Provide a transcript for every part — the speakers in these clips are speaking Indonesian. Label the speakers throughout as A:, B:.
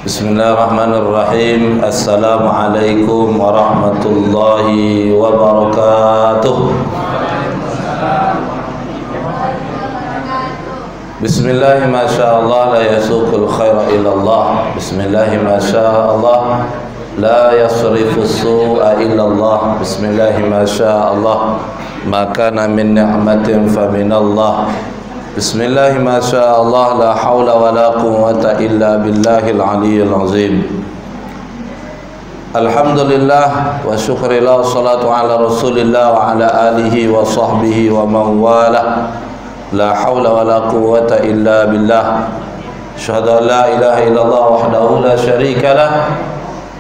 A: Bismillahirrahmanirrahim. Assalamualaikum warahmatullahi wabarakatuh. Bismillahi masyaallah la yasuqul khaira illallah. Bismillahi masyaallah la yasrifus su'a illallah. Bismillahi masyaallah ma kana min ni'matin fa minallah. Bismillahi masyaallah la haula wa la quwwata illa billahil aliyyil azim. Alhamdulillah wa syukrillah salatu ala rasulillah wa ala alihi wa sahbihi wa man wala. La haula wa la quwwata illa billah. Asyhadu an la ilaha illallah wahdahu la syarika lah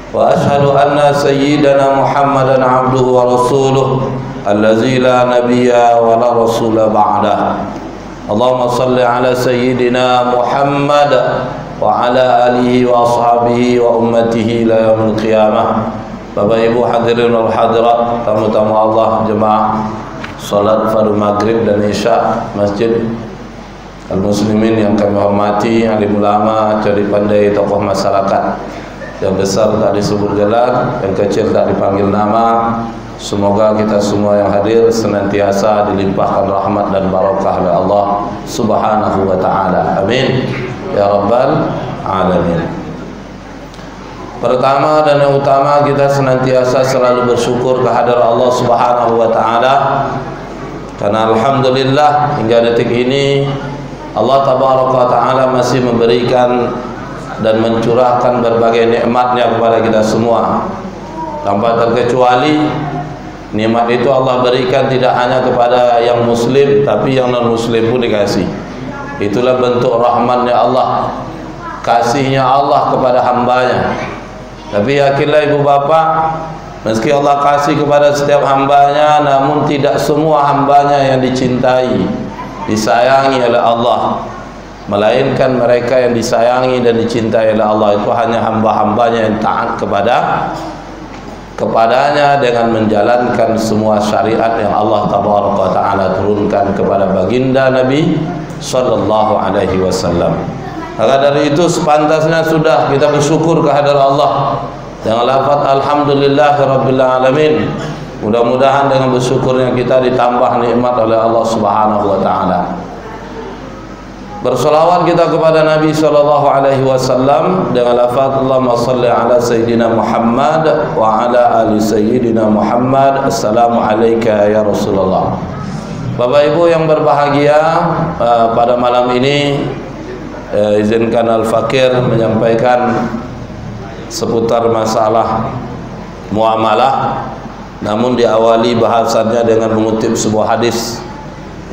A: wa asyhadu anna sayyidana Muhammadan abduhu wa rasuluh allazi la nabiyya wa la rasula ba'dah. Allahumma salli ala sayyidina Muhammad wa ala alihi wa ashabihi wa ummatihi ila yaumil qiyamah. Bapak Ibu hadirin wal hadirat, tamu-tamu Allah, jemaah salat fardu maghrib dan isya Masjid Al-Muslimin yang kami hormati, alim ulama, cari pandai, tokoh masyarakat. Yang besar tak disebut gelar, yang kecil tak dipanggil nama. Semoga kita semua yang hadir senantiasa dilimpahkan rahmat dan barakah oleh Allah Subhanahu wa taala. Amin ya rabbal alamin. Pertama dan yang utama, kita senantiasa selalu bersyukur kehadirat Allah Subhanahu wa taala, karena alhamdulillah hingga detik ini Allah tabaraka wa taala masih memberikan dan mencurahkan berbagai nikmatnya kepada kita semua. Tanpa terkecuali nikmat itu Allah berikan tidak hanya kepada yang muslim, tapi yang non muslim pun dikasih. Itulah bentuk rahmatnya Allah, kasihnya Allah kepada hambanya. Tapi yakinlah ibu bapak, meski Allah kasih kepada setiap hambanya, namun tidak semua hambanya yang dicintai, disayangi oleh Allah. Melainkan mereka yang disayangi dan dicintai oleh Allah itu hanya hamba-hambanya yang taat kepadanya dengan menjalankan semua syariat yang Allah tabaraka wa taala turunkan kepada baginda Nabi sallallahu alaihi wasallam. Maka dari itu sepantasnya sudah kita bersyukur kehadirat Allah dengan lafaz alhamdulillahirabbil alamin. Mudah-mudahan dengan bersyukurnya kita ditambah nikmat oleh Allah Subhanahu wa taala. Bersolawat kita kepada Nabi sallallahu alaihi wasallam dengan lafaz Allahumma salli ala sayyidina Muhammad wa ala ali sayyidina Muhammad. Assalamu alayka ya Rasulullah. Bapak Ibu yang berbahagia, pada malam ini izinkan Al-Fakir menyampaikan seputar masalah muamalah, namun diawali bahasannya dengan mengutip sebuah hadis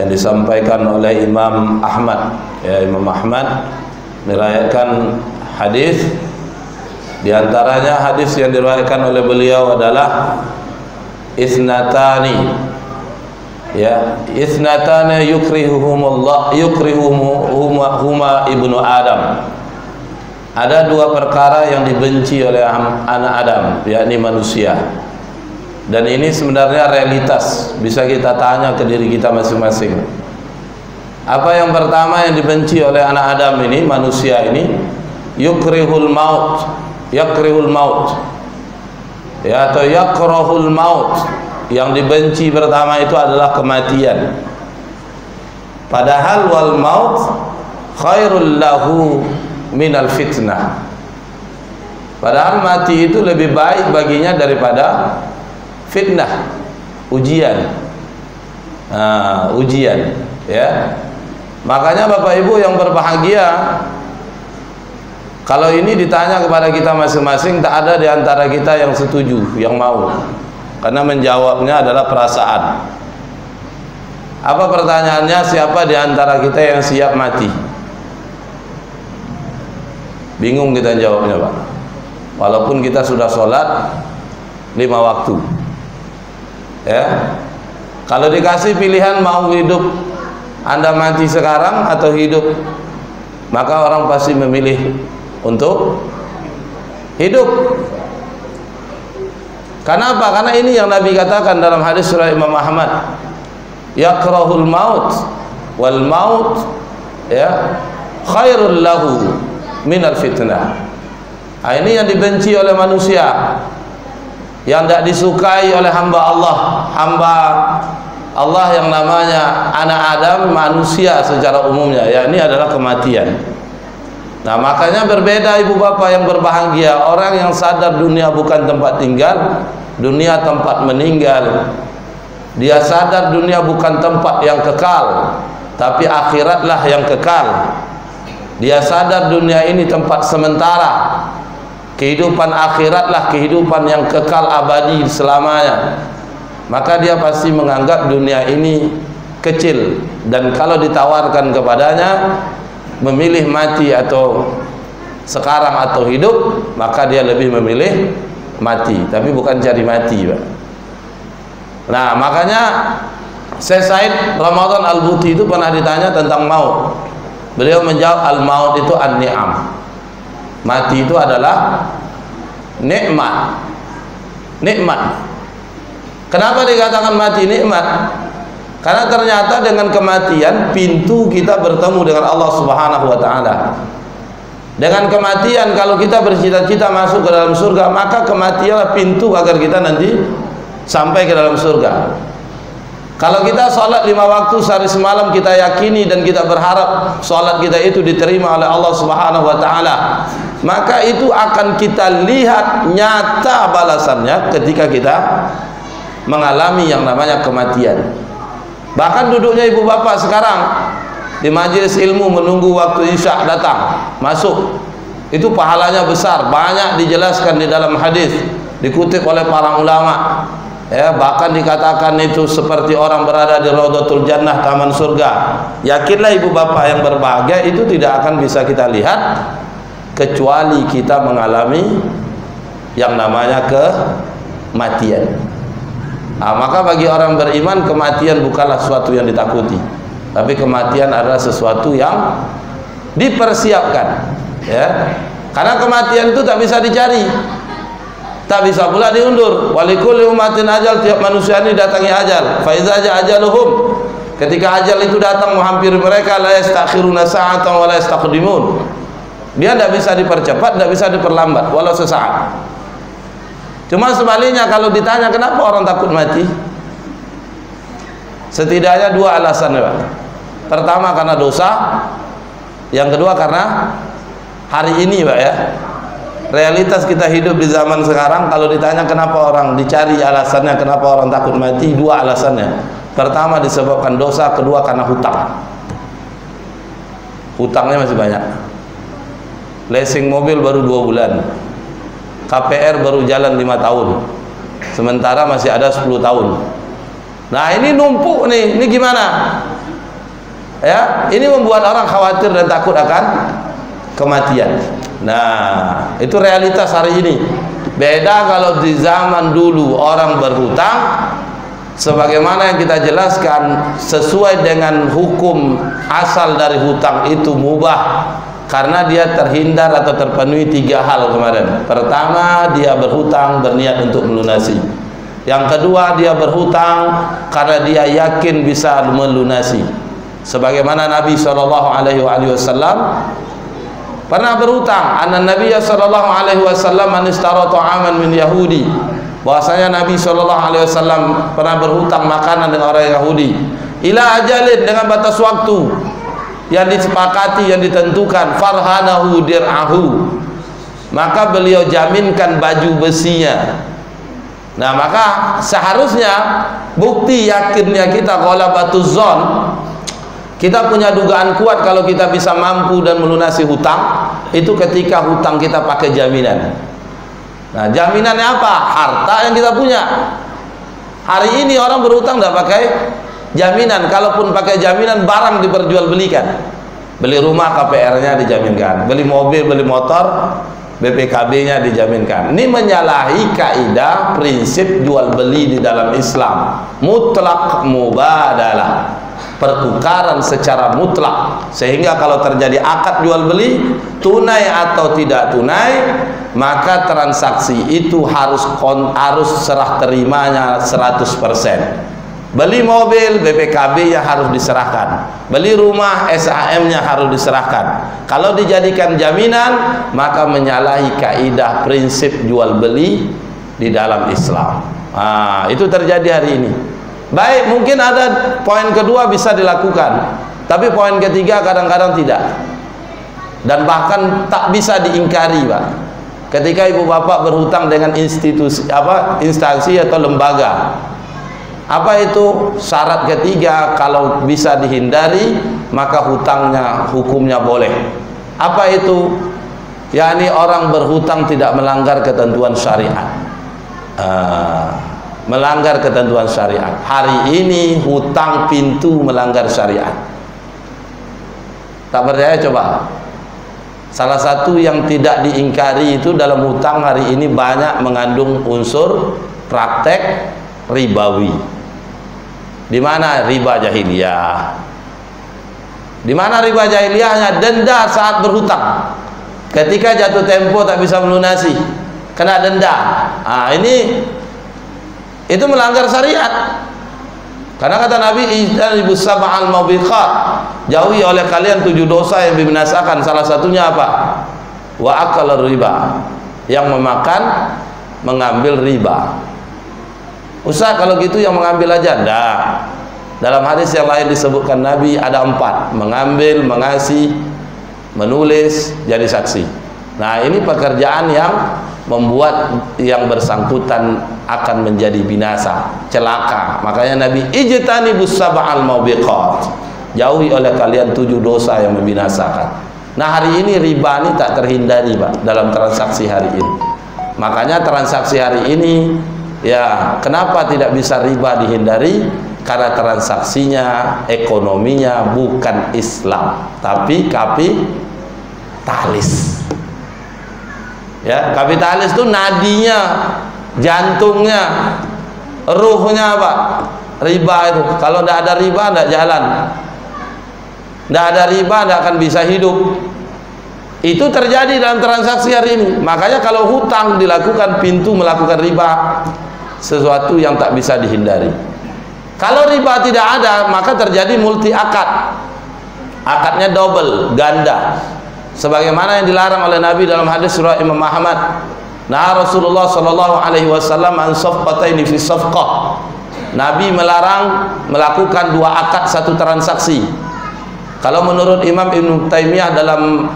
A: yang disampaikan oleh Imam Ahmad. Imam Ahmad meriwayatkan hadis, di antaranya hadis yang diriwayatkan oleh beliau adalah isnatani yukrihuhuma ibnu Adam. Ada dua perkara yang dibenci oleh anak Adam, yakni manusia. Dan ini sebenarnya realitas, bisa kita tanya ke diri kita masing-masing. Apa yang pertama yang dibenci oleh anak Adam ini, manusia ini? Yukrihul maut, ya, atau yakrahul maut. Yang dibenci pertama itu adalah kematian. Padahal wal maut khairul lahu minal fitnah. Padahal mati itu lebih baik baginya daripada fitnah, ujian. Ujian, ya. Makanya Bapak Ibu yang berbahagia, kalau ini ditanya kepada kita masing-masing, tak ada di antara kita yang setuju, yang mau. Karena menjawabnya adalah perasaan. Apa pertanyaannya? Siapa di antara kita yang siap mati? Bingung kita jawabnya, Pak. Walaupun kita sudah sholat 5 waktu, ya. Kalau dikasih pilihan mau hidup, Anda mati sekarang atau hidup, maka orang pasti memilih untuk hidup. Karena apa? Karena ini yang Nabi katakan dalam hadis surah Imam Ahmad, yakrahul maut wal maut, ya, khairul lahu minal fitnah. Ini yang dibenci oleh manusia, yang tidak disukai oleh hamba Allah yang namanya anak Adam, manusia secara umumnya, yakni adalah kematian. Nah, makanya berbeda ibu bapak yang berbahagia, orang yang sadar dunia bukan tempat tinggal, dunia tempat meninggal. Dia sadar dunia bukan tempat yang kekal, tapi akhiratlah yang kekal. Dia sadar dunia ini tempat sementara, kehidupan akhiratlah kehidupan yang kekal abadi selamanya. Maka dia pasti menganggap dunia ini kecil, dan kalau ditawarkan kepadanya memilih mati atau sekarang atau hidup, maka dia lebih memilih mati, tapi bukan cari mati, Pak. Nah, makanya Syekh Said Ramadan Al-Buti itu pernah ditanya tentang maut. Beliau menjawab, al-maut itu an-ni'am. Mati itu adalah nikmat. Nikmat. Kenapa dikatakan mati nikmat? Karena ternyata dengan kematian pintu kita bertemu dengan Allah Subhanahu wa taala. Dengan kematian, kalau kita bercita-cita masuk ke dalam surga, maka kematianlah pintu agar kita nanti sampai ke dalam surga. Kalau kita sholat 5 waktu sehari semalam, kita yakini dan kita berharap sholat kita itu diterima oleh Allah Subhanahu wa taala, maka itu akan kita lihat nyata balasannya ketika kita mengalami yang namanya kematian. Bahkan duduknya ibu bapak sekarang di majelis ilmu menunggu waktu isya datang masuk, itu pahalanya besar, banyak dijelaskan di dalam hadis, dikutip oleh para ulama, ya, bahkan dikatakan itu seperti orang berada di Raudhatul Jannah, taman surga. Yakinlah ibu bapak yang berbahagia, itu tidak akan bisa kita lihat kecuali kita mengalami yang namanya kematian. Nah, maka bagi orang beriman, kematian bukanlah sesuatu yang ditakuti, tapi kematian adalah sesuatu yang dipersiapkan, ya. Karena kematian itu tak bisa dicari, tak bisa pula diundur. Walikulli ummatin ajal, tiap manusia ini datangi ajal. Fa iza jaa ajaluhum, ketika ajal itu datang menghampiri mereka, la yastakhiruna sa'atan wa la yastaqdimun. Dia tidak bisa dipercepat, tidak bisa diperlambat walau sesaat. Cuma sebaliknya, kalau ditanya kenapa orang takut mati, setidaknya 2 alasan, Pak. Pertama karena dosa, yang kedua karena hari ini, Pak, ya, realitas kita hidup di zaman sekarang. Kalau ditanya kenapa orang, dicari alasannya kenapa orang takut mati, 2 alasannya. Pertama disebabkan dosa, kedua karena hutang. Hutangnya masih banyak. Leasing mobil baru 2 bulan, KPR baru jalan 5 tahun, sementara masih ada 10 tahun. Nah, ini numpuk nih, ini gimana? Ya, ini membuat orang khawatir dan takut akan kematian. Nah, itu realitas hari ini. Beda kalau di zaman dulu orang berhutang, sebagaimana yang kita jelaskan, sesuai dengan hukum asal dari hutang itu mubah, karena dia terhindar atau terpenuhi 3 hal kemarin. Pertama, dia berhutang berniat untuk melunasi. Yang kedua, dia berhutang karena dia yakin bisa melunasi. Sebagaimana Nabi SAW pernah berhutang. Anna Nabi SAW man ishtara ta'aman min Yahudi, bahwasanya Nabi SAW pernah berhutang makanan dengan orang Yahudi, ila ajalin, dengan batas waktu yang disepakati, yang ditentukan, farhanahu dir'ahu, maka beliau jaminkan baju besinya. Nah, maka seharusnya bukti yakinnya kita, ghalabatuz zon, kita punya dugaan kuat kalau kita bisa mampu dan melunasi hutang, itu ketika hutang kita pakai jaminan. Nah, jaminannya apa? Harta yang kita punya. Hari ini orang berhutang tidak pakai jaminan. Kalaupun pakai jaminan, barang diperjualbelikan. Beli rumah, KPR-nya dijaminkan. Beli mobil, beli motor, BPKB-nya dijaminkan. Ini menyalahi kaidah prinsip jual beli di dalam Islam. Mutlak mubadalah, pertukaran secara mutlak. Sehingga kalau terjadi akad jual beli, tunai atau tidak tunai, maka transaksi itu harus serah terimanya 100%. Beli mobil, BPKB yang harus diserahkan. Beli rumah, SHM-nya harus diserahkan. Kalau dijadikan jaminan, maka menyalahi kaidah prinsip jual beli di dalam Islam. Itu terjadi hari ini. Baik, mungkin ada poin kedua bisa dilakukan, tapi poin ketiga kadang-kadang tidak. Dan bahkan tak bisa diingkari, Pak. Ketika ibu bapak berhutang dengan instansi atau lembaga, apa itu syarat ketiga? Kalau bisa dihindari, maka hutangnya, hukumnya boleh. Apa itu? yakni orang berhutang tidak melanggar ketentuan syariat. Melanggar ketentuan syariat. Hari ini hutang pintu melanggar syariat. Tak percaya coba. Salah satu yang tidak diingkari itu dalam hutang hari ini banyak mengandung unsur praktek ribawi. Di mana riba jahiliyah? Di mana riba jahiliyahnya? Denda saat berhutang. Ketika jatuh tempo tak bisa melunasi, kena denda. Ini itu melanggar syariat. Karena kata Nabi, "Ijtanibus sab'al mubiqat." Jauhi oleh kalian 7 dosa yang membinasakan. Salah satunya apa? Wa akal riba. Yang memakan, mengambil riba. Ustaz, kalau gitu yang mengambil aja? Enggak. Dalam hadis yang lain disebutkan Nabi ada 4: mengambil, mengasih, menulis, jadi saksi. Nah, ini pekerjaan yang membuat yang bersangkutan akan menjadi binasa, celaka. Makanya Nabi, ijtanibus sab'al mubiqat. Jauhi oleh kalian 7 dosa yang membinasakan. Nah, hari ini riba ini tak terhindari, Pak, dalam transaksi hari ini. Makanya transaksi hari ini, ya, kenapa tidak bisa riba dihindari? Karena transaksinya, ekonominya bukan Islam, tapi kapitalis. Ya, kapitalis itu nadinya, jantungnya, ruhnya apa? Riba itu. Kalau tidak ada riba, tidak jalan. Tidak ada riba, tidak akan bisa hidup. Itu terjadi dalam transaksi hari ini. Makanya kalau hutang dilakukan, pintu melakukan riba, sesuatu yang tak bisa dihindari. Kalau riba tidak ada, maka terjadi multi akad. Akadnya double, ganda. Sebagaimana yang dilarang oleh Nabi dalam hadis riwayat Imam Ahmad. Nah, Rasulullah sallallahu alaihi wasallam an safqataini fi safqah. Nabi melarang melakukan 2 akad satu transaksi. Kalau menurut Imam Ibn Taimiyah dalam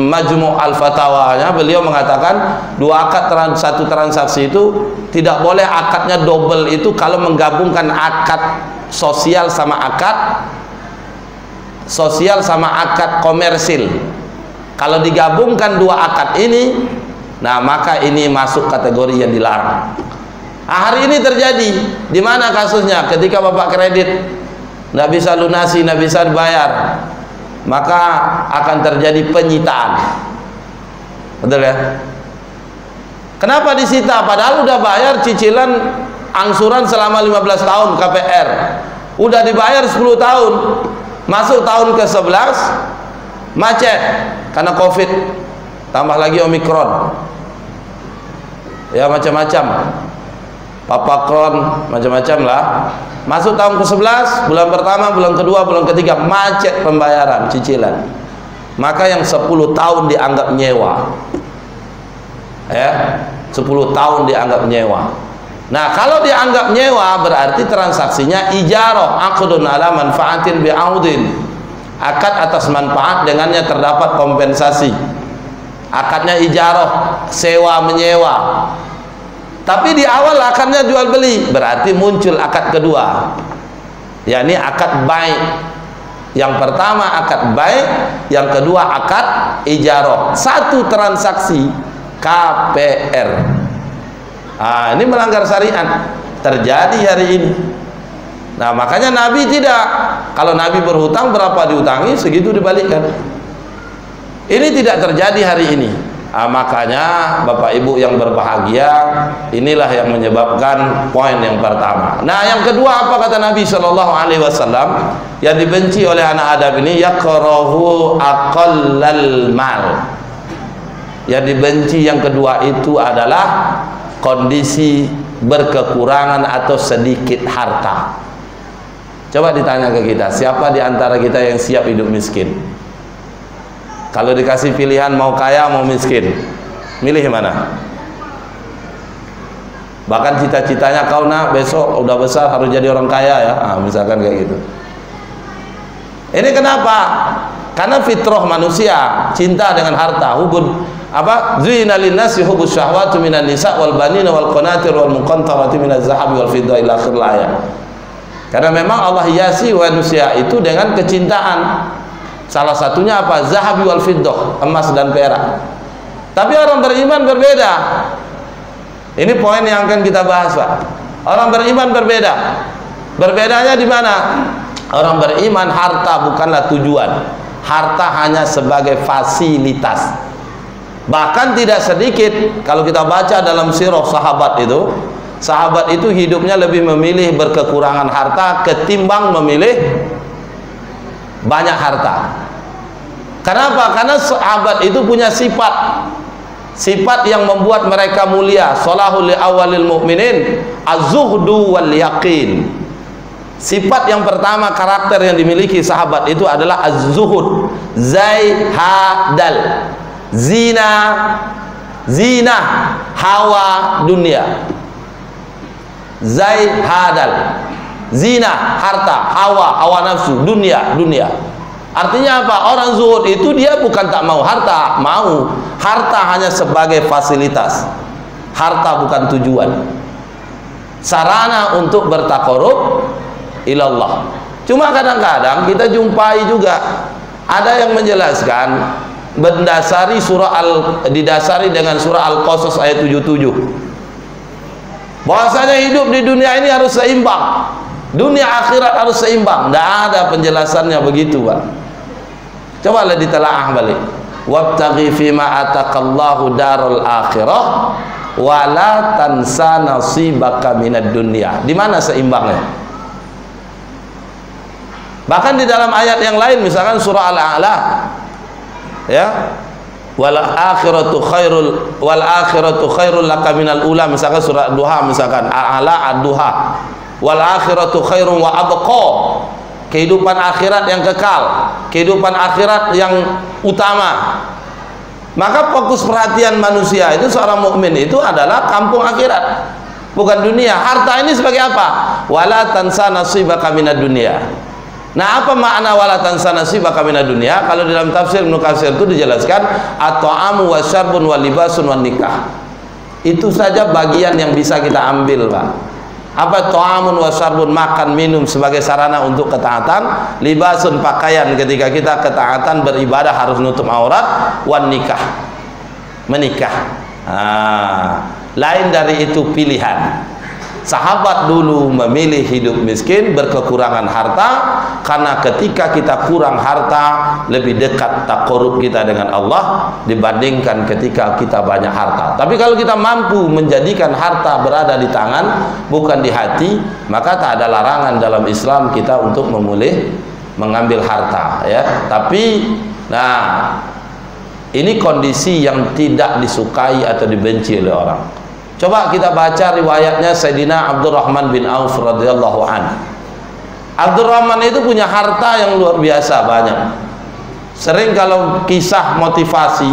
A: Majmu' Al-Fatawanya, beliau mengatakan 2 akad satu transaksi itu tidak boleh akadnya double. Itu kalau menggabungkan akad sosial sama akad komersil. Kalau digabungkan 2 akad ini, nah maka ini masuk kategori yang dilarang. Nah, hari ini terjadi. Di mana kasusnya? Ketika Bapak kredit nggak bisa lunasi, nggak bisa dibayar, maka akan terjadi penyitaan. Betul ya? Kenapa disita? Padahal udah bayar cicilan angsuran selama 15 tahun KPR. Udah dibayar 10 tahun. Masuk tahun ke-11 macet karena Covid. Tambah lagi Omikron. Ya, macam-macam. Papakron, macam-macam lah. Masuk tahun ke-11, bulan pertama, bulan kedua, bulan ketiga, macet pembayaran cicilan. Maka yang 10 tahun dianggap nyewa. Ya, 10 tahun dianggap nyewa. Nah, kalau dianggap nyewa berarti transaksinya ijarah, aqdun ala manfaatin bi'audin. Akad atas manfaat dengannya terdapat kompensasi. Akadnya ijarah, sewa menyewa. Tapi di awal akadnya jual beli, berarti muncul akad kedua, yakni akad bai'. Yang pertama akad bai', yang kedua akad ijarah. Satu transaksi KPR. Ini melanggar syariat, terjadi hari ini. Nah, makanya Nabi tidak. Kalau Nabi berhutang, berapa diutangi, segitu dibalikkan. Ini tidak terjadi hari ini. Makanya Bapak Ibu yang berbahagia, inilah yang menyebabkan poin yang pertama. Nah, yang kedua apa kata Nabi sallallahu alaihi wasallam? Yang dibenci oleh anak Adam ini yakrahu aqallal mal. Yang dibenci yang kedua itu adalah kondisi berkekurangan atau sedikit harta. Coba ditanya ke kita, siapa di antara kita yang siap hidup miskin? Kalau dikasih pilihan mau kaya mau miskin, milih mana? Bahkan cita-citanya kau nak besok udah besar harus jadi orang kaya ya, misalkan kayak gitu. Ini kenapa? Karena fitrah manusia cinta dengan harta. Hubud apa? Zuyina linnasi hubbus syahwati minan nisa wal banina wal qanatir wal muqantarati minaz zahabi wal fiddah ila akhir ayat. Karena memang Allah hiasi manusia itu dengan kecintaan. Salah satunya apa? Zahabi wal fiddah, emas dan perak. Tapi orang beriman berbeda. Ini poin yang akan kita bahas, Pak. Orang beriman berbeda. Berbedanya di mana? Orang beriman harta bukanlah tujuan. Harta hanya sebagai fasilitas. Bahkan tidak sedikit kalau kita baca dalam sirah sahabat itu hidupnya lebih memilih berkekurangan harta ketimbang memilih banyak harta. Kenapa? Karena sahabat itu punya sifat yang membuat mereka mulia. Salahul li awalil mu'minin az-zuhdu wal yaqin. Sifat yang pertama, karakter yang dimiliki sahabat itu adalah az-zuhud, zaihadal, zina, hawa dunia. Zaihadal, zina, harta, hawa nafsu, dunia. Artinya apa? Orang zuhud itu dia bukan tak mau harta, mau. Harta hanya sebagai fasilitas. Harta bukan tujuan. Sarana untuk bertakarub ilallah. Cuma kadang-kadang kita jumpai juga ada yang menjelaskan didasari dengan surah Al-Qasas ayat 77. Bahwasanya hidup di dunia ini harus seimbang. Dunia akhirat harus seimbang. Tidak ada penjelasannya begitu, Pak. Cobalah ditelaah balik. Wabtaghi fima ataqallahu daral akhirah wala tansa nasibaka minad dunya. Di mana seimbangnya? Bahkan di dalam ayat yang lain, misalkan surah Al-A'la, ya, wal akhiratu khairul laka minal ula, misalkan surah Duha, misalkan Al-A'la ad-Duha, wal akhiratu khairun wa abqa, kehidupan akhirat yang kekal, kehidupan akhirat yang utama. Maka fokus perhatian manusia itu, seorang mukmin itu adalah kampung akhirat, bukan dunia. Harta ini sebagai apa? Wala tansa nasibaka minad dunya. Nah, apa makna wala tansa nasibaka minad dunya? Kalau dalam tafsir Ibnu Katsir itu dijelaskan at-ta'amu wasyarbun wal libasun wan nikah. Itu saja bagian yang bisa kita ambil, Pak. Apa? Ta'amun wasyarbun, makan minum sebagai sarana untuk ketaatan, libasun pakaian ketika kita ketaatan beribadah harus nutup aurat, wan nikah, menikah. Lain dari itu pilihan. Sahabat dulu memilih hidup miskin, berkekurangan harta, karena ketika kita kurang harta lebih dekat taqarrub kita dengan Allah dibandingkan ketika kita banyak harta. Tapi kalau kita mampu menjadikan harta berada di tangan bukan di hati, maka tak ada larangan dalam Islam kita untuk memilih mengambil harta, ya. Tapi ini kondisi yang tidak disukai atau dibenci oleh orang. Coba kita baca riwayatnya Sayyidina Abdurrahman bin Auf radhiyallahu an. Abdurrahman itu punya harta yang luar biasa banyak. Sering kalau kisah motivasi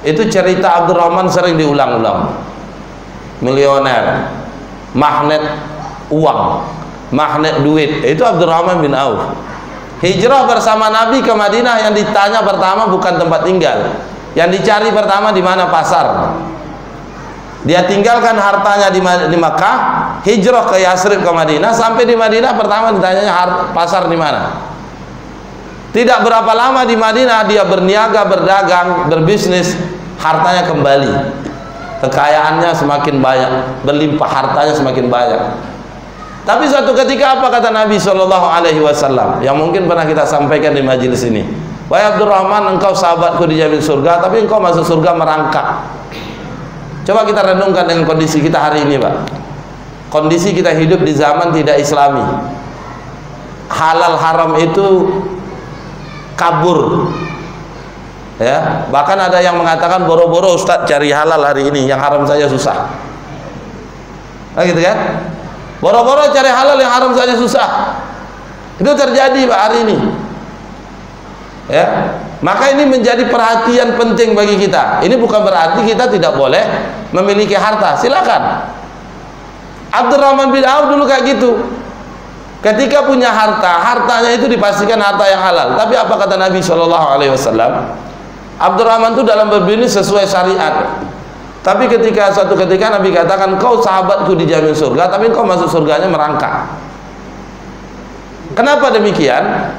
A: itu cerita Abdurrahman sering diulang-ulang. Miliuner, magnet uang, magnet duit, itu Abdurrahman bin Auf. Hijrah bersama Nabi ke Madinah, yang ditanya pertama bukan tempat tinggal, yang dicari pertama di mana pasar. Dia tinggalkan hartanya di Makkah, hijrah ke Yasrib ke Madinah. Sampai di Madinah pertama ditanyanya pasar di mana. Tidak berapa lama di Madinah dia berniaga, berdagang, berbisnis, hartanya kembali, kekayaannya semakin banyak, berlimpah, hartanya semakin banyak. Tapi suatu ketika apa kata Nabi SAW, yang mungkin pernah kita sampaikan di majelis ini, wahai Abdurrahman, engkau sahabatku dijamin surga, tapi engkau masuk surga merangkak. Coba kita renungkan dengan kondisi kita hari ini, Pak. Kondisi kita hidup di zaman tidak Islami. Halal haram itu kabur. Ya, bahkan ada yang mengatakan boro-boro Ustadz cari halal hari ini, yang haram saja susah. Nah, gitu kan? Boro-boro cari halal, yang haram saja susah. Itu terjadi Pak hari ini. Ya, maka ini menjadi perhatian penting bagi kita. Ini bukan berarti kita tidak boleh memiliki harta. Silakan. Abdurrahman bin Auf dulu kayak gitu. Ketika punya harta, hartanya itu dipastikan harta yang halal. Tapi apa kata Nabi SAW? Abdurrahman itu dalam berbisnis sesuai syariat. Tapi suatu ketika Nabi katakan, kau sahabatku dijamin surga, tapi kau masuk surganya merangkak. Kenapa demikian?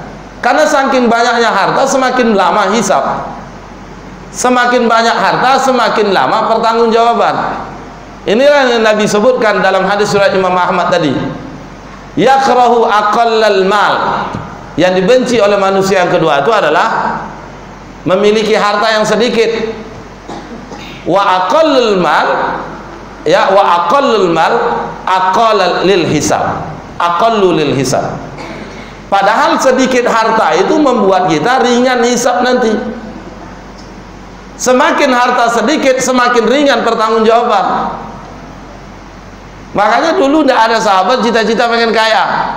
A: Karena saking banyaknya harta, semakin lama hisab. Semakin banyak harta, semakin lama pertanggungjawaban. Inilah yang Nabi sebutkan dalam hadis riwayat Imam Ahmad tadi. Yakrahu aqallal mal. Yang dibenci oleh manusia yang kedua itu adalah memiliki harta yang sedikit. Wa aqallul mal, ya, wa aqallul mal aqall lil hisab. Aqallu lil hisab. Padahal sedikit harta itu membuat kita ringan hisab nanti. Semakin harta sedikit, semakin ringan pertanggungjawaban. Makanya dulu tidak ada sahabat cita-cita pengen kaya.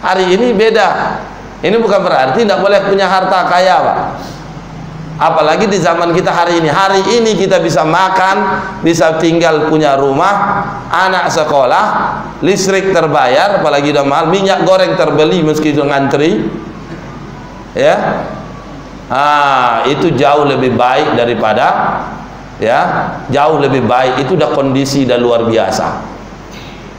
A: Hari ini beda. Ini bukan berarti tidak boleh punya harta kaya, Pak. Apalagi di zaman kita hari ini. Hari ini kita bisa makan, bisa tinggal punya rumah, anak sekolah, listrik terbayar, apalagi udah mahal, minyak goreng terbeli meski itu ngantri. Ya. Itu jauh lebih baik daripada, ya, jauh lebih baik. Itu udah kondisi udah luar biasa.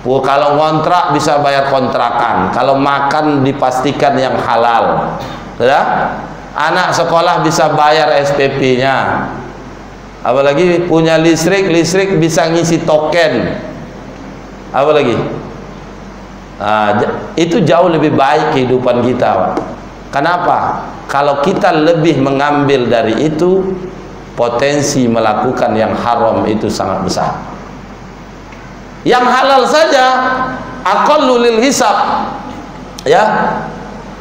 A: Kalau kontrak bisa bayar kontrakan, kalau makan dipastikan yang halal. Ya. Anak sekolah bisa bayar SPP-nya. Apalagi punya listrik bisa ngisi token. Apalagi itu jauh lebih baik kehidupan kita, Pak. Kenapa? Kalau kita lebih mengambil dari itu, potensi melakukan yang haram itu sangat besar. Yang halal saja aqallu lil hisab, ya.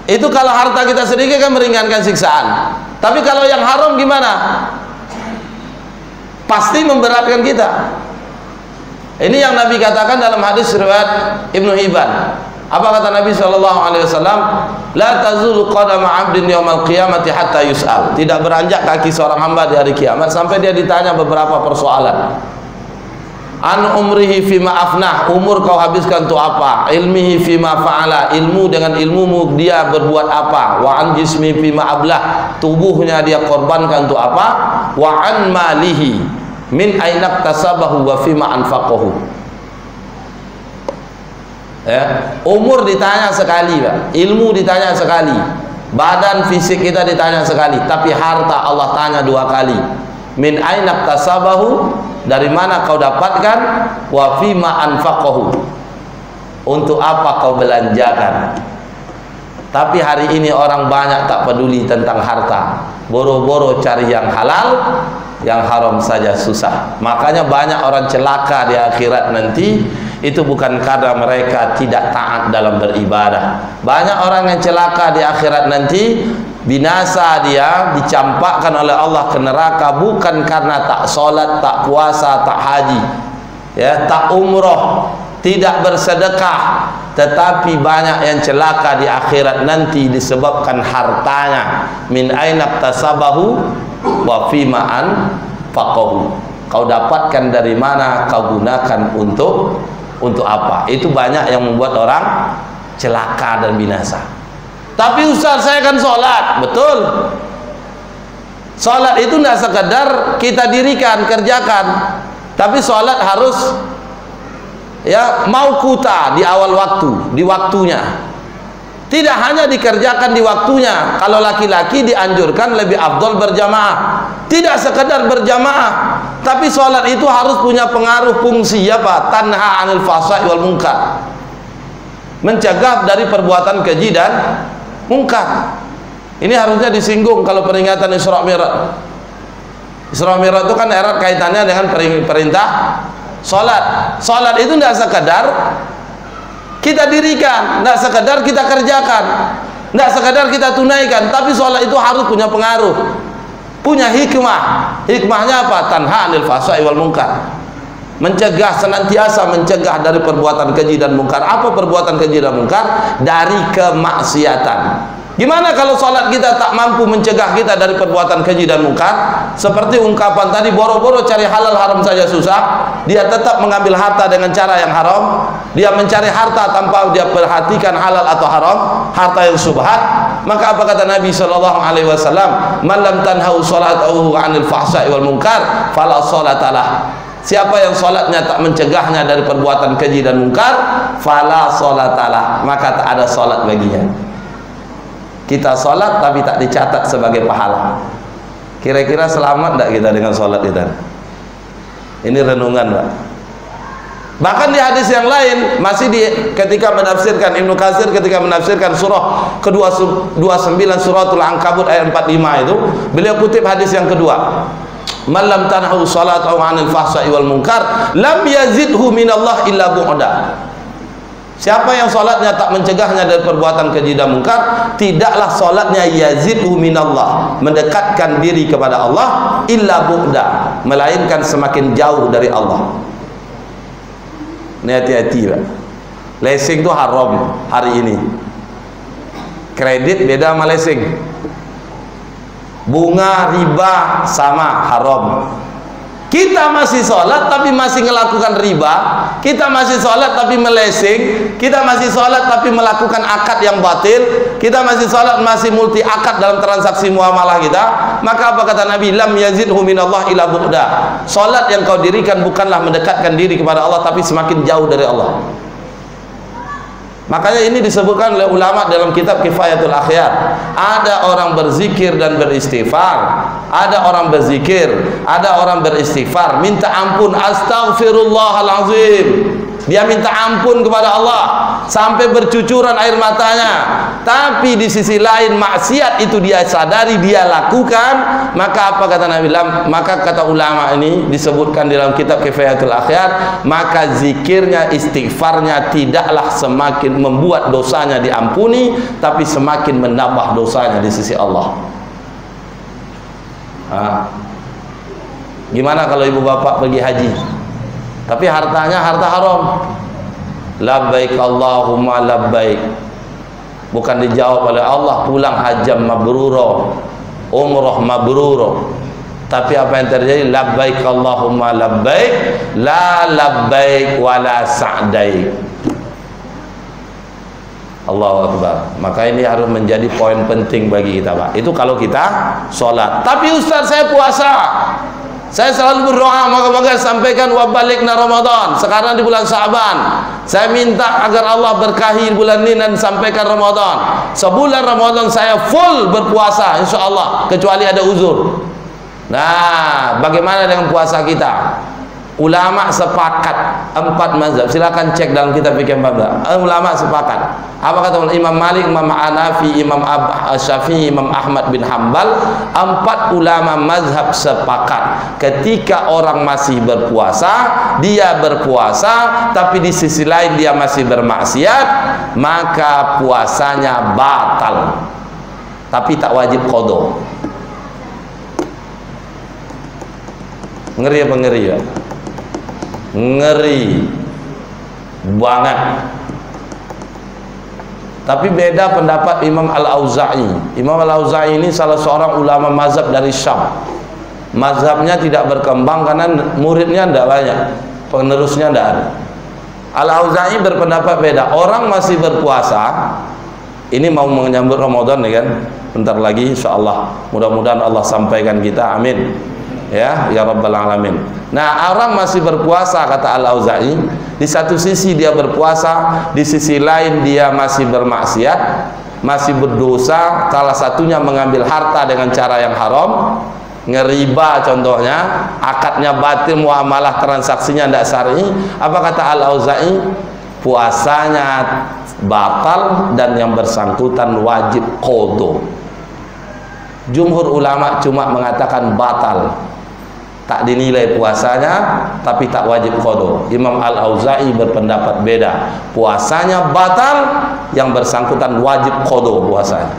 A: Itu kalau harta kita sedikit kan meringankan siksaan. Tapi kalau yang haram gimana? Pasti memberatkan kita. Ini yang Nabi katakan dalam hadis riwayat Ibnu Hibban. Apa kata Nabi SAW? La tazulu qadama 'abdin yaumal qiyamati hatta yus'al. Tidak beranjak kaki seorang hamba di hari kiamat sampai dia ditanya beberapa persoalan. An umrihi fima afnah, umur kau habiskan untuk apa? Ilmihi fima fa'ala, ilmu dengan ilmumu dia berbuat apa? Wa an jismi fima ablah, tubuhnya dia korbankan untuk apa? Wa an malihi min aina iktasabahu wa fima anfaqahu. Ya, umur ditanya sekali, Pak. Ilmu ditanya sekali. Badan fisik kita ditanya sekali, tapi harta Allah tanya 2 kali. Min aina iktasabahu, dari mana kau dapatkan, wa fima anfaqahu, untuk apa kau belanjakan. Tapi hari ini orang banyak tak peduli tentang harta, boro-boro cari yang halal, yang haram saja susah. Makanya banyak orang celaka di akhirat nanti. Itu bukan karena mereka tidak taat dalam beribadah. Banyak orang yang celaka di akhirat nanti, binasa dia, dicampakkan oleh Allah ke neraka bukan karena tak sholat, tak puasa, tak haji, ya, tak umroh, tidak bersedekah, tetapi banyak yang celaka di akhirat nanti disebabkan hartanya. Min aina iktasabahu wa fima anfaqahu. Kau dapatkan dari mana, kau gunakan untuk apa? Itu banyak yang membuat orang celaka dan binasa. Tapi Ustaz, saya kan sholat. Betul. Sholat itu tidak sekedar kita dirikan, kerjakan. Tapi sholat harus, ya, mauquta, di awal waktu, di waktunya. Tidak hanya dikerjakan di waktunya. Kalau laki-laki dianjurkan lebih afdol berjamaah. Tidak sekedar berjamaah, tapi sholat itu harus punya pengaruh fungsi, apa? Tanha 'anil fahsya'i wal munkar. Mencegah dari perbuatan keji dan mungkar. Ini harusnya disinggung kalau peringatan Isra Mi'raj. Isra Mi'raj itu kan erat kaitannya dengan perintah sholat. Sholat itu tidak sekedar kita dirikan, tidak sekedar kita kerjakan, tidak sekedar kita tunaikan, tapi sholat itu harus punya pengaruh, punya hikmah. Hikmahnya apa? Tanha 'anil fahsya'i wal munkar. Mencegah, senantiasa mencegah dari perbuatan keji dan mungkar. Apa perbuatan keji dan mungkar? Dari kemaksiatan. Gimana kalau sholat kita tak mampu mencegah kita dari perbuatan keji dan mungkar? Seperti ungkapan tadi, boro-boro cari halal haram saja susah, dia tetap mengambil harta dengan cara yang haram. Dia mencari harta tanpa dia perhatikan halal atau haram, harta yang subhat. Maka apa kata Nabi SAW? Man lam tanhau sholatahu 'anil fahsya'i wal munkar fala sholatalah. Siapa yang solatnya tak mencegahnya dari perbuatan keji dan mungkar, fala sholatalah, maka tak ada solat baginya. Kita solat tapi tak dicatat sebagai pahala. Kira-kira selamat tak kita dengan solat kita? Ini renungan, Pak. Bahkan di hadis yang lain, masih ketika menafsirkan Ibnu Katsir, ketika menafsirkan surah ke-29 suratul Ankabut ayat 45 itu, beliau kutip hadis yang kedua. Man lam tanhu salatahu 'anil fahsya'i wal munkar lam yazidhu minallah illa bu'da. Siapa yang solatnya tak mencegahnya dari perbuatan keji dan mungkar, tidaklah solatnya yazidhu minallah, mendekatkan diri kepada Allah, illa bu'da, melainkan semakin jauh dari Allah. Ini hati-hati, Pak. Leasing itu haram hari ini. Kredit beda sama leasing. Bunga, riba sama, haram. Kita masih sholat tapi masih melakukan riba. Kita masih sholat tapi melesing. Kita masih sholat tapi melakukan akad yang batil. Kita masih sholat masih multi akad dalam transaksi muamalah kita. Maka apa kata Nabi? Lam yazidhu minallah ila bu'da. Sholat yang kau dirikan bukanlah mendekatkan diri kepada Allah, tapi semakin jauh dari Allah. Makanya ini disebutkan oleh ulama dalam kitab Kifayatul Akhyar. Ada orang berzikir dan beristighfar, ada orang berzikir, ada orang beristighfar, minta ampun, astaghfirullahalazim. Dia minta ampun kepada Allah sampai bercucuran air matanya. Tapi di sisi lain maksiat itu dia sadari, dia lakukan. Maka apa kata Nabi? Maka kata ulama ini disebutkan dalam kitab Kifayatul Akhyar, maka zikirnya, istighfarnya tidaklah semakin membuat dosanya diampuni, tapi semakin menambah dosanya di sisi Allah. Gimana kalau ibu bapak pergi haji tapi hartanya harta haram? Labbaik Allahumma labbaik, bukan dijawab oleh Allah, pulang hajam mabruro, umroh mabruro. Tapi apa yang terjadi? Labbaik Allahumma labbaik, la labbaik wala sa'daik. Allahu Akbar. Maka ini harus menjadi poin penting bagi kita, Pak. Itu kalau kita sholat. Tapi Ustaz, saya puasa, saya selalu berdoa, moga-moga sampaikan wabalikna Ramadan. Sekarang di bulan Sa'ban, saya minta agar Allah berkahi bulan ini dan sampaikan Ramadan. Sebulan Ramadan saya full berpuasa, insya Allah, kecuali ada uzur. Nah, bagaimana dengan puasa kita? Ulama sepakat 4 mazhab. Silakan cek dalam kitab fikih mazhab. Ulama sepakat. Apa kata Imam Malik, Imam Hanafi, Imam Syafi'i, Imam Ahmad bin Hanbal? 4 ulama mazhab sepakat. Ketika orang masih berpuasa, dia berpuasa tapi di sisi lain dia masih bermaksiat, maka puasanya batal. Tapi tak wajib qadha. Ngeri apa ngeri ya? Ngeri banget. Tapi beda pendapat Imam Al-Auza'i. Imam Al-Auza'i ini salah seorang ulama mazhab dari Syam. Mazhabnya tidak berkembang karena muridnya tidak banyak, penerusnya tidak ada. Al-Auza'i berpendapat beda. Orang masih berpuasa, ini mau menyambut Ramadan ya kan? Bentar lagi insyaallah. Mudah-mudahan Allah sampaikan kita, amin. Ya Rabbal Alamin. Nah, orang masih berpuasa, kata Al-Auza'i, di satu sisi dia berpuasa, di sisi lain dia masih bermaksiat, masih berdosa. Salah satunya mengambil harta dengan cara yang haram, ngeriba contohnya, akadnya batil, muamalah transaksinya tidak syar'i. Apa kata Al-Auza'i? Puasanya batal dan yang bersangkutan wajib qadha. Jumhur ulama cuma mengatakan batal, tak dinilai puasanya, tapi tak wajib qadha. Imam Al-Auza'i berpendapat beda, puasanya batal, yang bersangkutan wajib qadha puasanya.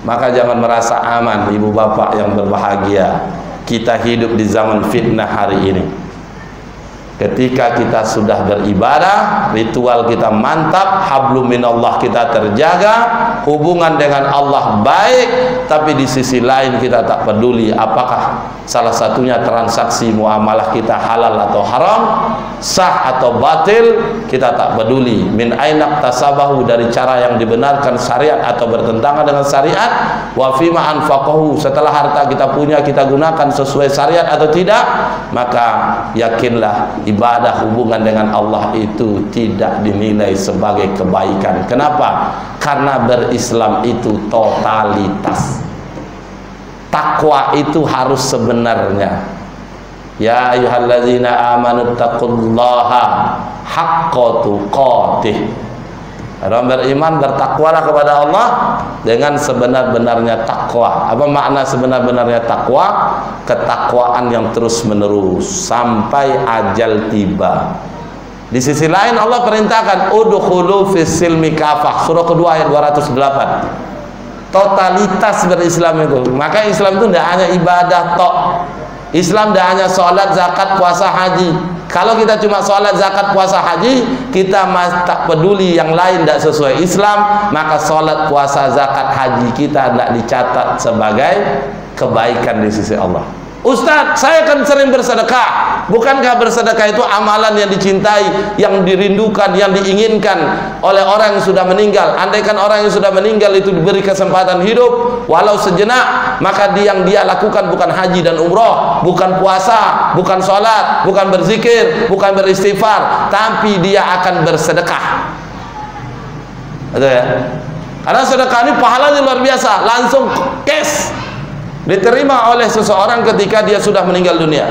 A: Maka jangan merasa aman, ibu bapak yang berbahagia. Kita hidup di zaman fitnah hari ini. Ketika kita sudah beribadah, ritual kita mantap, hablum minallah kita terjaga, hubungan dengan Allah baik, tapi di sisi lain kita tak peduli apakah salah satunya transaksi muamalah kita halal atau haram, sah atau batil, kita tak peduli. Min ainak tasabahu, dari cara yang dibenarkan syariat atau bertentangan dengan syariat, wa fima anfaqahu, setelah harta kita punya kita gunakan sesuai syariat atau tidak, maka yakinlah ibadah hubungan dengan Allah itu tidak dinilai sebagai kebaikan. Kenapa? Karena berislam itu totalitas. Takwa itu harus sebenarnya. Ya ayyuhalladzina amanu taqullaha haqqa tuqatih. Orang beriman bertakwalah kepada Allah dengan sebenar-benarnya takwa. Apa makna sebenar-benarnya takwa? Ketakwaan yang terus menerus sampai ajal tiba. Di sisi lain Allah perintahkan udkhulu fis silmi kafah, surah kedua ayat 208. Totalitas berislam itu. Maka Islam itu tidak hanya ibadah tok. Islam tidak hanya sholat, zakat, puasa, haji. Kalau kita cuma sholat, zakat, puasa, haji, kita tak peduli yang lain tidak sesuai Islam, maka sholat, puasa, zakat, haji kita tidak dicatat sebagai kebaikan di sisi Allah. Ustaz, saya kan sering bersedekah. Bukankah bersedekah itu amalan yang dicintai, yang dirindukan, yang diinginkan oleh orang yang sudah meninggal? Andaikan orang yang sudah meninggal itu diberi kesempatan hidup walau sejenak, maka yang dia lakukan bukan haji dan umroh, bukan puasa, bukan sholat, bukan berzikir, bukan beristighfar, tapi dia akan bersedekah. Betul ya? Karena sedekah ini pahalanya luar biasa, langsung cash, diterima oleh seseorang ketika dia sudah meninggal dunia.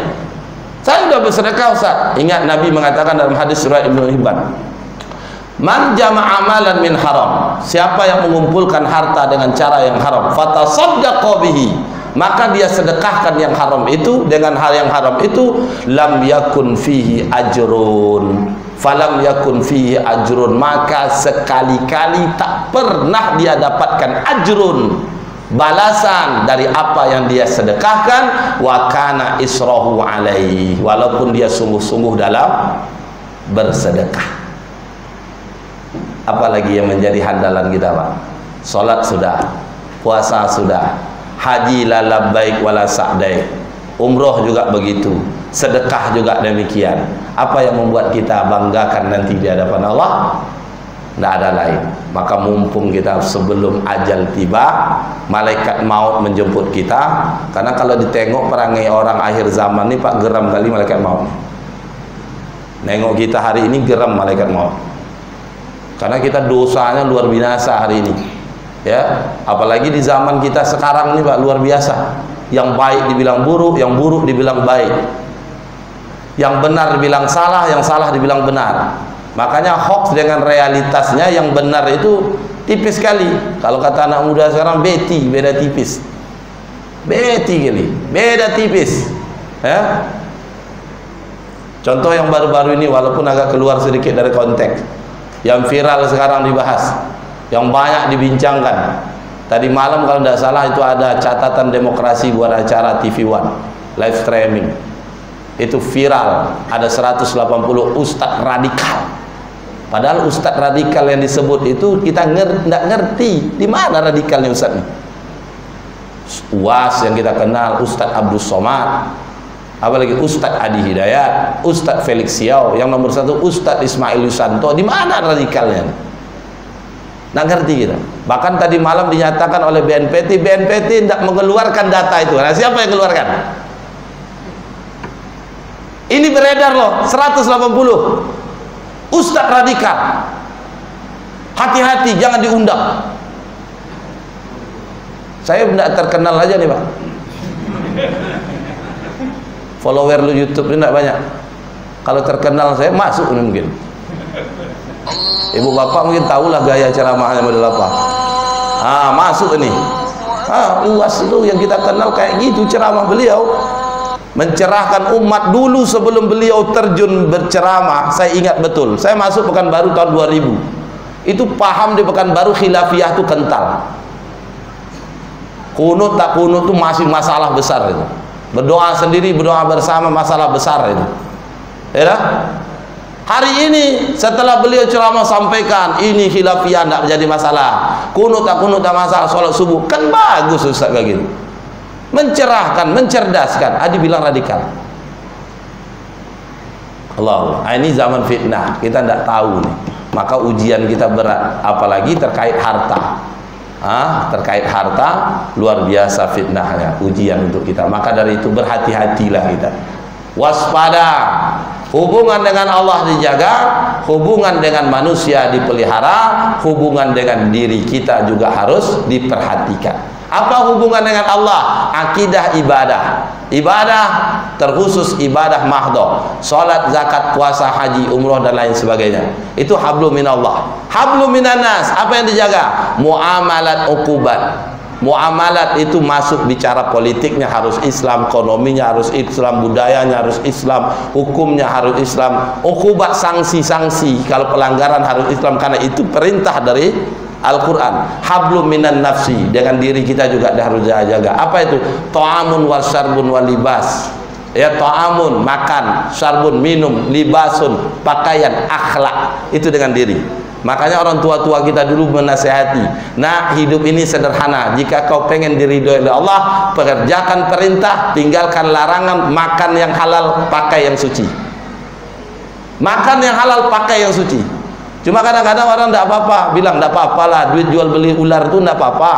A: Saya sudah bersedekah, Ustaz. Ingat Nabi mengatakan dalam hadis surah Ibnu Hibban, man jama'a amalan min haram, siapa yang mengumpulkan harta dengan cara yang haram, fatasaddaqa bihi, maka dia sedekahkan yang haram itu dengan hal yang haram itu, lam yakun fihi ajrun, falam yakun fihi ajrun, maka sekali-kali tak pernah dia dapatkan ajrun, balasan dari apa yang dia sedekahkan, wa kana israhu alaihi, walaupun dia sungguh-sungguh dalam bersedekah. Apalagi yang menjadi handalan kita, Pak? Salat sudah, puasa sudah, haji la labbaik wala sa'daik, umroh juga begitu, sedekah juga demikian. Apa yang membuat kita banggakan nanti di hadapan Allah? Tidak ada lain. Maka mumpung kita sebelum ajal tiba, malaikat maut menjemput kita. Karena kalau ditengok perangai orang akhir zaman ini, Pak, geram kali malaikat maut. Nengok kita hari ini geram malaikat maut. Karena kita dosanya luar biasa hari ini. Ya, apalagi di zaman kita sekarang ini, Pak, luar biasa. Yang baik dibilang buruk, yang buruk dibilang baik. Yang benar dibilang salah, yang salah dibilang benar. Makanya hoax dengan realitasnya yang benar itu tipis sekali. Kalau kata anak muda sekarang, beti, beda tipis. Beti kali, beda tipis. Ya? Contoh yang baru-baru ini, walaupun agak keluar sedikit dari konteks, yang viral sekarang dibahas, yang banyak dibincangkan. Tadi malam kalau tidak salah itu ada catatan demokrasi buat acara TV One live streaming. Itu viral, ada 180 ustadz radikal. Padahal ustadz radikal yang disebut itu kita tidak ngerti di mana radikalnya ustadz ini. UAS yang kita kenal, Ustadz Abdul Somad, apalagi Ustadz Adi Hidayat, Ustadz Felix Siau, yang nomor satu Ustadz Ismail Yusanto. Di mana radikalnya? Nggak ngerti kita. Bahkan tadi malam dinyatakan oleh BNPT tidak mengeluarkan data itu. Nah, siapa yang keluarkan? Ini beredar loh, 180 Ustadz radikal. Hati-hati, jangan diundang. Saya tidak terkenal aja nih, Pak. Follower lu YouTube ini tidak banyak. Kalau terkenal saya masuk ini mungkin. Ibu bapak mungkin tahulah gaya ceramahnya model apa. Masuk ini. Luas itu yang kita kenal kayak gitu ceramah beliau. Mencerahkan umat dulu sebelum beliau terjun berceramah. Saya ingat betul, saya masuk Pekanbaru tahun 2000. Itu paham di Pekanbaru khilafiyah itu kental. Kunut tak kunut itu masih masalah besar itu. Berdoa sendiri, berdoa bersama masalah besar itu. Ya, hari ini setelah beliau ceramah sampaikan ini khilafiyah tidak menjadi masalah, kunut tak masalah, sholat subuh kan bagus Ustaz kayak gitu, mencerahkan, mencerdaskan. Adi bilang radikal. Allah, ini zaman fitnah, kita tidak tahu nih, maka ujian kita berat, apalagi terkait harta. Terkait harta luar biasa fitnahnya, ujian untuk kita. Maka dari itu berhati-hatilah kita, waspada. Hubungan dengan Allah dijaga, hubungan dengan manusia dipelihara, hubungan dengan diri kita juga harus diperhatikan. Apa hubungan dengan Allah? Akidah ibadah. Ibadah terkhusus ibadah mahdoh, salat, zakat, puasa, haji, umroh dan lain sebagainya. Itu hablum minallah. Hablum minanas, apa yang dijaga? Muamalat uqubat. Muamalat itu masuk bicara politiknya harus Islam, ekonominya harus Islam, budayanya harus Islam, hukumnya harus Islam, uqubat sanksi-sanksi kalau pelanggaran harus Islam, karena itu perintah dari Al-Quran. Hablum minan nafsi, dengan diri kita juga harus jaga. Apa itu? Ta'amun wa syarbun wa libas. Ya, ta'amun makan, syarbun minum, libasun pakaian, akhlak, itu dengan diri. Makanya orang tua-tua kita dulu menasihati, nah hidup ini sederhana, jika kau pengen diridhoi oleh Allah, pekerjakan perintah, tinggalkan larangan, makan yang halal, pakai yang suci. Makan yang halal, pakai yang suci. Cuma kadang-kadang orang tidak apa-apa, bilang tidak apa-apa lah, duit jual beli ular itu tidak apa-apa,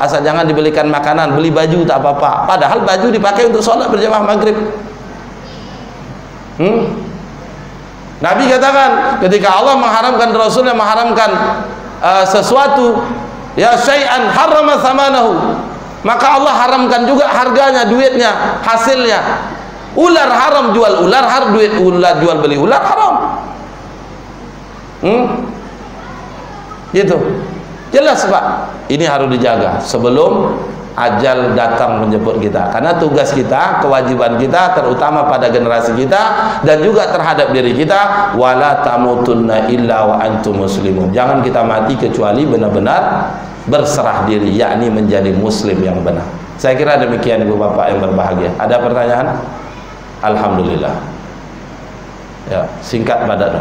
A: asal jangan dibelikan makanan, beli baju tak apa-apa. Padahal baju dipakai untuk sholat berjamaah maghrib. Nabi katakan, ketika Allah mengharamkan, Rasulnya mengharamkan sesuatu, ya syai'an harrama thamanahu, maka Allah haramkan juga harganya, duitnya, hasilnya. Ular haram, jual ular, duit ular, jual beli ular haram. Gitu, jelas Pak. Ini harus dijaga sebelum ajal datang menjemput kita, karena tugas kita, kewajiban kita terutama pada generasi kita dan juga terhadap diri kita, wala tamutunna illa wa antum muslimun. Jangan kita mati kecuali benar-benar berserah diri, yakni menjadi muslim yang benar. Saya kira demikian Ibu Bapak yang berbahagia. Ada pertanyaan? Alhamdulillah. Ya, singkat padat.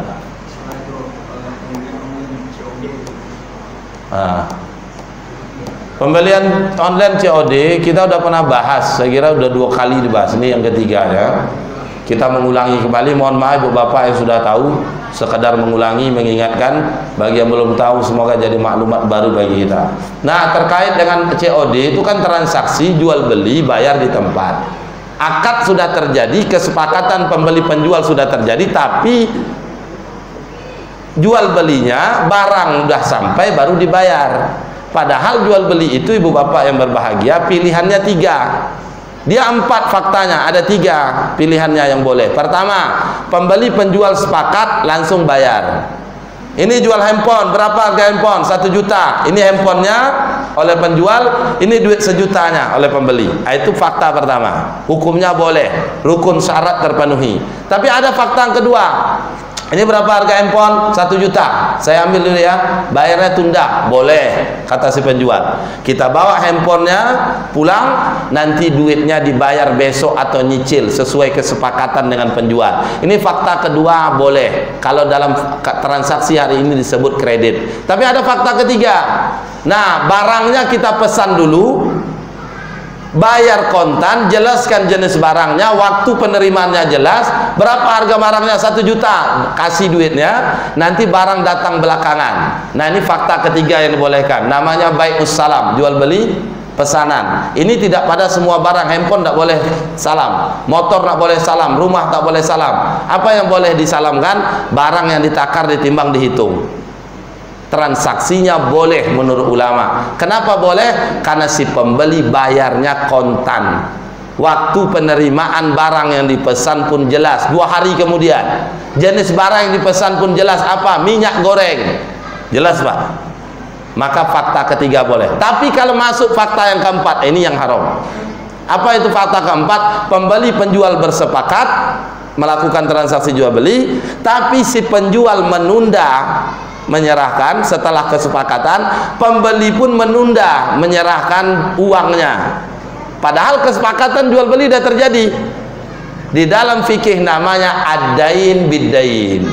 A: Pembelian online COD kita udah pernah bahas, saya kira udah 2 kali dibahas, ini yang ketiganya. Kita mengulangi kembali, mohon maaf Ibu Bapak yang sudah tahu, sekedar mengulangi, mengingatkan. Bagi yang belum tahu, semoga jadi maklumat baru bagi kita. Nah, terkait dengan COD itu kan transaksi jual beli, bayar di tempat. Akad sudah terjadi, kesepakatan pembeli penjual sudah terjadi, tapi jual belinya barang udah sampai baru dibayar. Padahal jual beli itu Ibu Bapak yang berbahagia pilihannya 3. Dia 4 faktanya, ada 3 pilihannya yang boleh. Pertama, pembeli penjual sepakat langsung bayar. Ini jual handphone, berapa harga handphone? 1 juta. Ini handphonenya oleh penjual, ini duit 1 jutanya oleh pembeli. Nah, itu fakta pertama. Hukumnya boleh, rukun syarat terpenuhi. Tapi ada fakta yang kedua. Ini berapa harga handphone? 1 juta. Saya ambil dulu ya, bayarnya tunda. Boleh, kata si penjual. Kita bawa handphonenya pulang, nanti duitnya dibayar besok atau nyicil sesuai kesepakatan dengan penjual. Ini fakta kedua, boleh. Kalau dalam transaksi hari ini disebut kredit. Tapi ada fakta ketiga. Nah, barangnya kita pesan dulu, bayar kontan, jelaskan jenis barangnya, waktu penerimaannya jelas, berapa harga barangnya, 1 juta, kasih duitnya, nanti barang datang belakangan. Nah, ini fakta ketiga yang dibolehkan, namanya bai'us salam, jual beli pesanan. Ini tidak pada semua barang. Handphone tak boleh salam, motor tak boleh salam, rumah tak boleh salam. Apa yang boleh disalamkan? Barang yang ditakar, ditimbang, dihitung. Transaksinya boleh menurut ulama. Kenapa boleh? Karena si pembeli bayarnya kontan. Waktu penerimaan barang yang dipesan pun jelas, 2 hari kemudian. Jenis barang yang dipesan pun jelas, apa? Minyak goreng. Jelas Pak. Maka fakta ketiga boleh. Tapi kalau masuk fakta yang keempat, ini yang haram. Apa itu fakta keempat? Pembeli penjual bersepakat melakukan transaksi jual beli, tapi si penjual menunda menyerahkan setelah kesepakatan, pembeli pun menunda menyerahkan uangnya. Padahal kesepakatan jual beli sudah terjadi. Di dalam fikih namanya ad-dain bid-dain.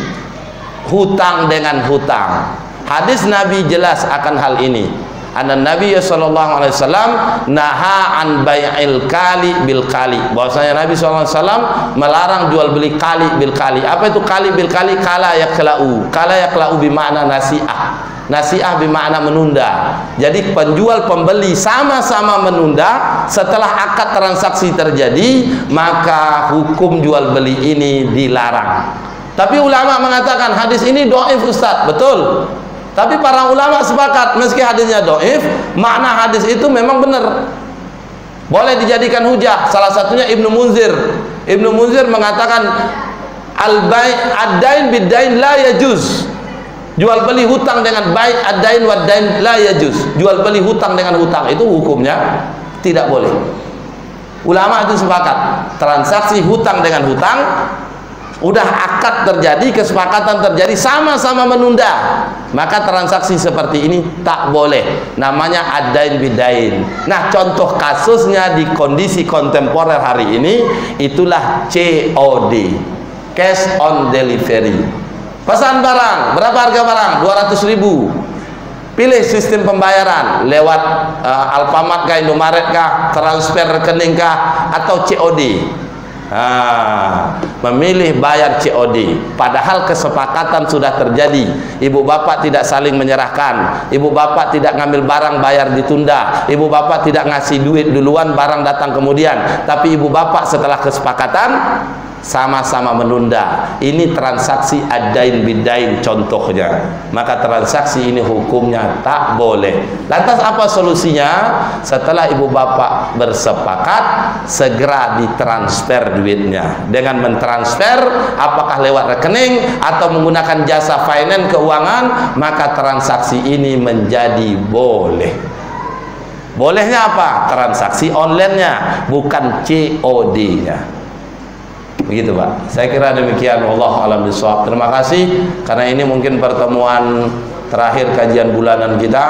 A: Hutang dengan hutang. Hadis Nabi jelas akan hal ini. Anna Nabi sallallahu alaihi wasallam naha an bai'il kali bil kali. Bahwasanya Nabi sallallahu alaihi wasallam melarang jual beli kali bil kali. Apa itu kali bil kali? Kala yaklau. Kala yaklau bermakna nasi'ah. Nasi'ah bermakna menunda. Jadi penjual pembeli sama-sama menunda. Setelah akad transaksi terjadi, maka hukum jual beli ini dilarang. Tapi ulama mengatakan hadis ini dhaif Ustaz. Betul. Tapi para ulama sepakat meski hadisnya dhaif, makna hadis itu memang benar. Boleh dijadikan hujah. Salah satunya Ibnu Munzir. Ibnu Munzir mengatakan al-bai' ad-dain bid-dain la yajuz. Jual beli hutang dengan baik ad-dain wad-dain la yajuz. Jual beli hutang dengan hutang itu hukumnya tidak boleh. Ulama itu sepakat. Transaksi hutang dengan hutang, udah akad terjadi, kesepakatan terjadi, sama-sama menunda, maka transaksi seperti ini tak boleh. Namanya ad-dain bid-dain. Nah, contoh kasusnya di kondisi kontemporer hari ini itulah COD, cash on delivery. Pesan barang, berapa harga barang? 200.000. Pilih sistem pembayaran lewat Alfamart kah, Indomaret kah, transfer rekening kah, atau COD. Memilih bayar COD, padahal kesepakatan sudah terjadi. Ibu bapak tidak saling menyerahkan, ibu bapak tidak ngambil barang bayar ditunda, ibu bapak tidak ngasih duit duluan, barang datang kemudian. Tapi ibu bapak setelah kesepakatan sama-sama menunda. Ini transaksi ad-dain bid-dain contohnya. Maka transaksi ini hukumnya tak boleh. Lantas apa solusinya? Setelah ibu bapak bersepakat, segera ditransfer duitnya. Dengan mentransfer, apakah lewat rekening atau menggunakan jasa finance keuangan, maka transaksi ini menjadi boleh. Bolehnya apa? Transaksi online-nya, bukan COD-nya. Begitu Pak, saya kira demikian. Wallahu a'lam bishawab. Terima kasih, karena ini mungkin pertemuan terakhir kajian bulanan kita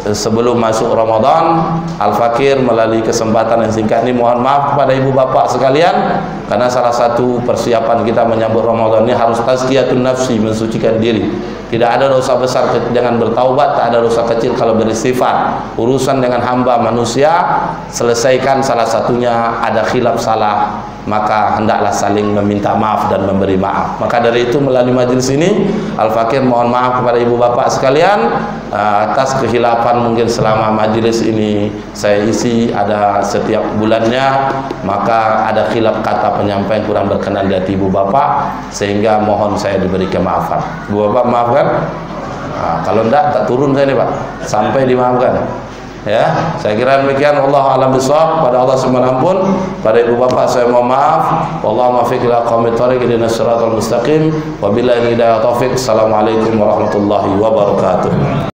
A: sebelum masuk Ramadan. Al-Fakir melalui kesempatan yang singkat ini mohon maaf kepada ibu bapak sekalian, karena salah satu persiapan kita menyambut Ramadan ini harus tazkiyatun nafsi, mensucikan diri. Tidak ada dosa besar dengan bertaubat, tak ada dosa kecil kalau beristighfar. Urusan dengan hamba manusia selesaikan, salah satunya ada khilaf salah, maka hendaklah saling meminta maaf dan memberi maaf. Maka dari itu melalui majelis ini Al-Fakir mohon maaf kepada ibu bapak sekalian atas kekhilafan mungkin selama majelis ini saya isi ada setiap bulannya, maka ada khilaf kata penyampaian kurang berkenan di hati ibu bapak, sehingga mohon saya diberi kemaafan. Ibu bapak maafkan. Kalau enggak tak turun saya nih Pak sampai dimaafkan. Ya, saya kira demikian. Allah a'lam bishawab. Pada Allah semua ampun, pada ibu bapak saya mohon maaf. Wallahu muwaffiq ila aqwamit thoriq ihdinas siratal mustaqim. Wabillahi hidayah taufik. Assalamualaikum warahmatullahi wabarakatuh.